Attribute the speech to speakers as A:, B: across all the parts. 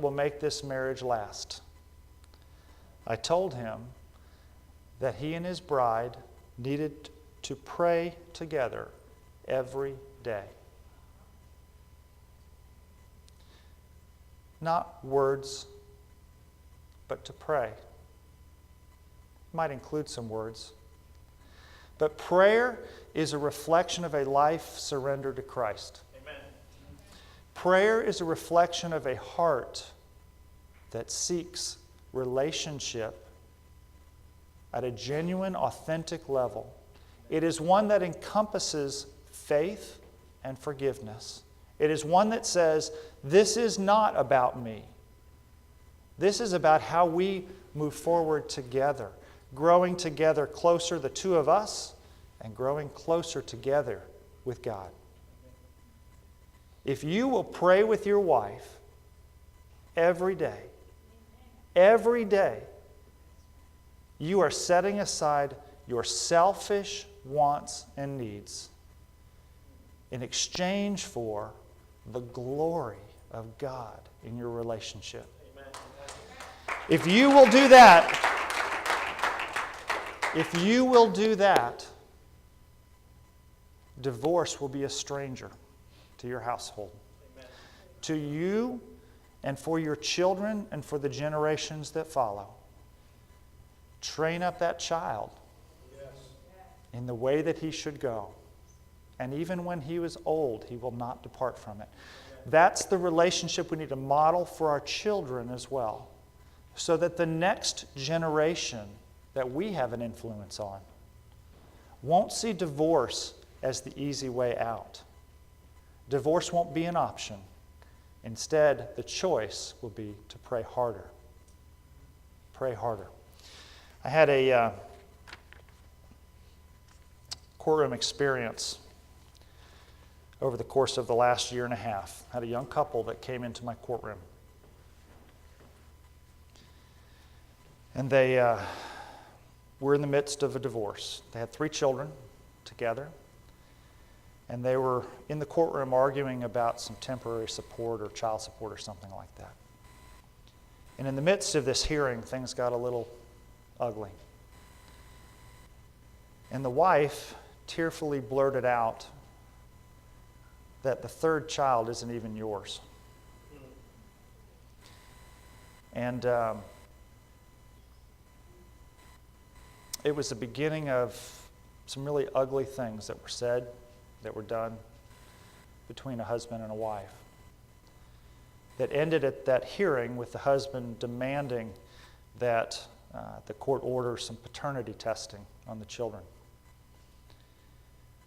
A: will make this marriage last. I told him that he and his bride needed to pray together every day. Not words, but to pray. Might include some words. But prayer is a reflection of a life surrendered to Christ.
B: Amen.
A: Prayer is a reflection of a heart that seeks relationship at a genuine, authentic level. It is one that encompasses faith and forgiveness. It is one that says, this is not about me. This is about how we move forward together, growing together closer, the two of us, and growing closer together with God. If you will pray with your wife every day, you are setting aside your selfish wants and needs in exchange for the glory of God in your relationship.
B: Amen.
A: If you will do that, divorce will be a stranger to your household,
B: Amen.
A: to you and for your children and for the generations that follow. Train up that child in the way that he should go. And even when he was old, he will not depart from it. That's the relationship we need to model for our children as well, so that the next generation that we have an influence on won't see divorce as the easy way out. Divorce won't be an option. Instead, the choice will be to pray harder. Pray harder. I had a courtroom experience over the course of the last year and a half. I had a young couple that came into my courtroom. And they were in the midst of a divorce. They had 3 children together. And they were in the courtroom arguing about some temporary support or child support or something like that. And in the midst of this hearing, things got a little ugly. And the wife tearfully blurted out that the 3rd child isn't even yours. And it was the beginning of some really ugly things that were said, that were done between a husband and a wife, that ended at that hearing with the husband demanding that the court order some paternity testing on the children.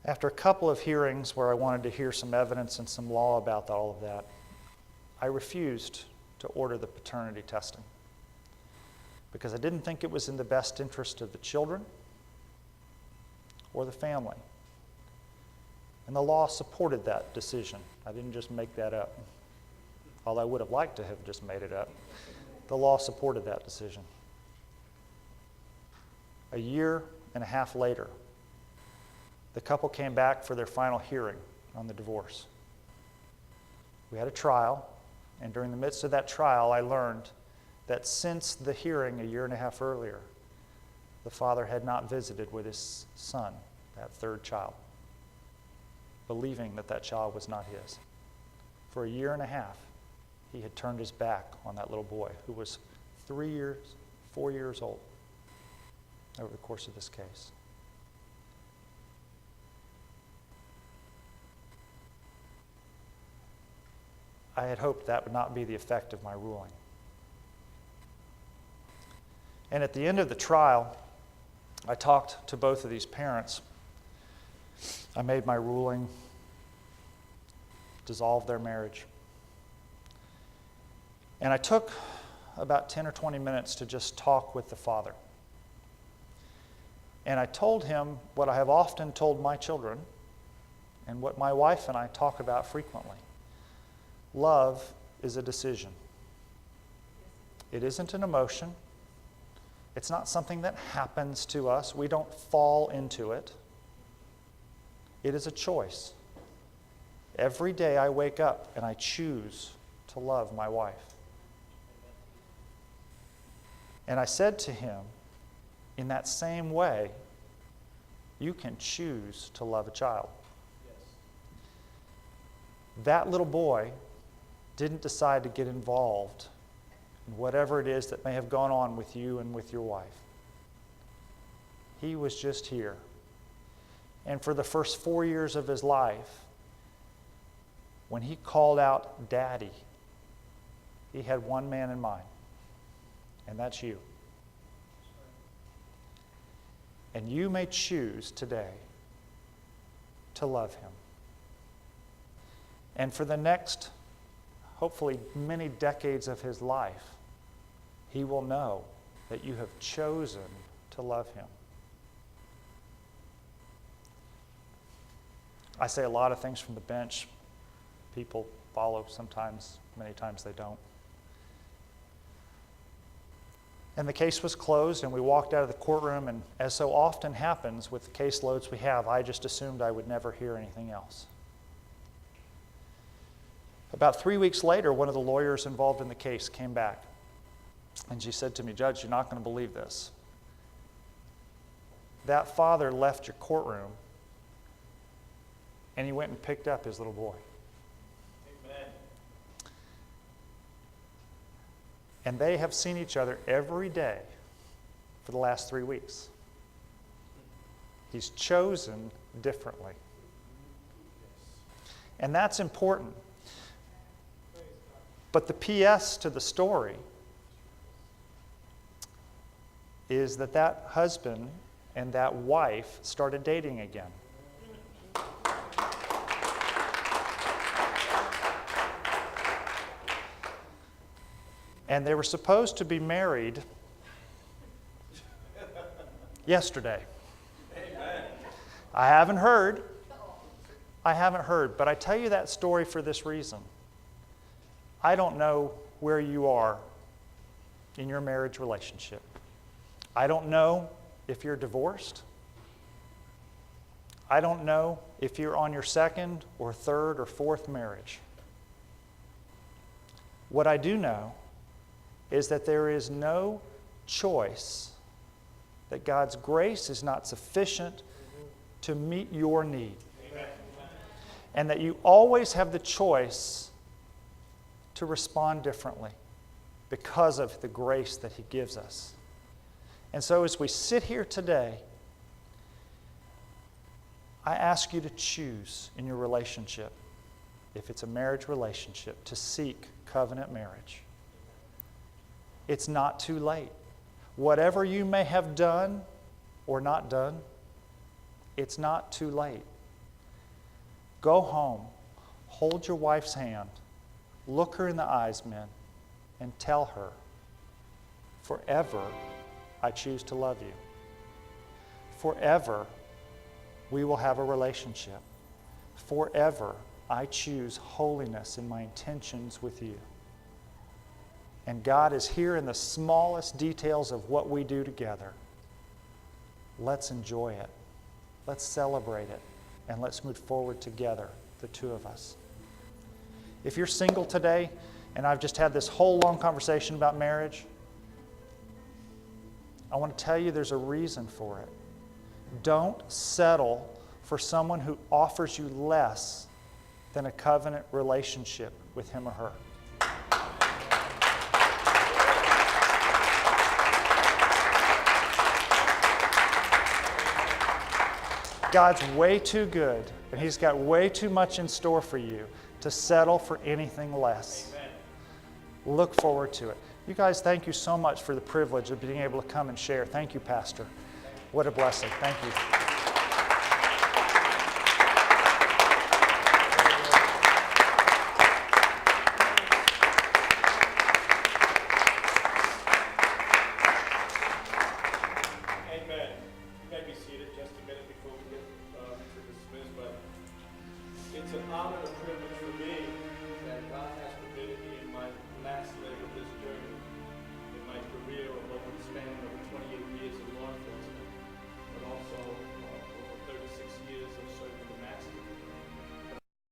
A: After a couple of hearings where I wanted to hear some evidence and some law about all of that, I refused to order the paternity testing because I didn't think it was in the best interest of the children or the family. And the law supported that decision. I didn't just make that up. Although I would have liked to have just made it up. The law supported that decision. A year and a half later, the couple came back for their final hearing on the divorce. We had a trial, and during the midst of that trial, I learned that since the hearing a year and a half earlier, the father had not visited with his son, that 3rd child, believing that that child was not his. For a year and a half, he had turned his back on that little boy who was 4 years old over the course of this case. I had hoped that would not be the effect of my ruling. And at the end of the trial, I talked to both of these parents. I made my ruling, dissolved their marriage. And I took about 10 or 20 minutes to just talk with the father. And I told him what I have often told my children and what my wife and I talk about frequently. Love is a decision. It isn't an emotion. It's not something that happens to us. We don't fall into it. It is a choice. Every day I wake up and I choose to love my wife. And I said to him, in that same way, you can choose to love a child. That little boy didn't decide to get involved in whatever it is that may have gone on with you and with your wife. He was just here. And for the first 4 years of his life, when he called out Daddy, he had one man in mind, and that's you. And you may choose today to love him. And for the next, hopefully, many decades of his life, he will know that you have chosen to love him. I say a lot of things from the bench. People follow sometimes, many times they don't. And the case was closed, and we walked out of the courtroom, and as so often happens with the caseloads we have, I just assumed I would never hear anything else. About 3 weeks later, one of the lawyers involved in the case came back, and she said to me, "Judge, you're not going to believe this. That father left your courtroom, and he went and picked up his little boy." Amen. And they have seen each other every day for the last 3 weeks. He's chosen differently. And that's important. But the PS to the story is that that husband and that wife started dating again. And they were supposed to be married yesterday. Amen. I haven't heard, but I tell you that story for this reason. I don't know where you are in your marriage relationship. I don't know if you're divorced. I don't know if you're on your second or third or fourth marriage. What I do know is that there is no choice, that God's grace is not sufficient to meet your need. Amen. And that you always have the choice to respond differently because of the grace that He gives us. And so as we sit here today, I ask you to choose in your relationship, if it's a marriage relationship, to seek covenant marriage. It's not too late. Whatever you may have done or not done, it's not too late. Go home, hold your wife's hand, look her in the eyes, men, and tell her, forever I choose to love you. Forever we will have a relationship. Forever I choose holiness in my intentions with you. And God is here in the smallest details of what we do together. Let's enjoy it. Let's celebrate it. And let's move forward together, the two of us. If you're single today, and I've just had this whole long conversation about marriage, I want to tell you there's a reason for it. Don't settle for someone who offers you less than a covenant relationship with him or her. God's way too good, and He's got way too much in store for you to settle for anything less. Amen. Look forward to it. You guys, thank you so much for the privilege of being able to come and share. Thank you, Pastor. What a blessing. Thank you.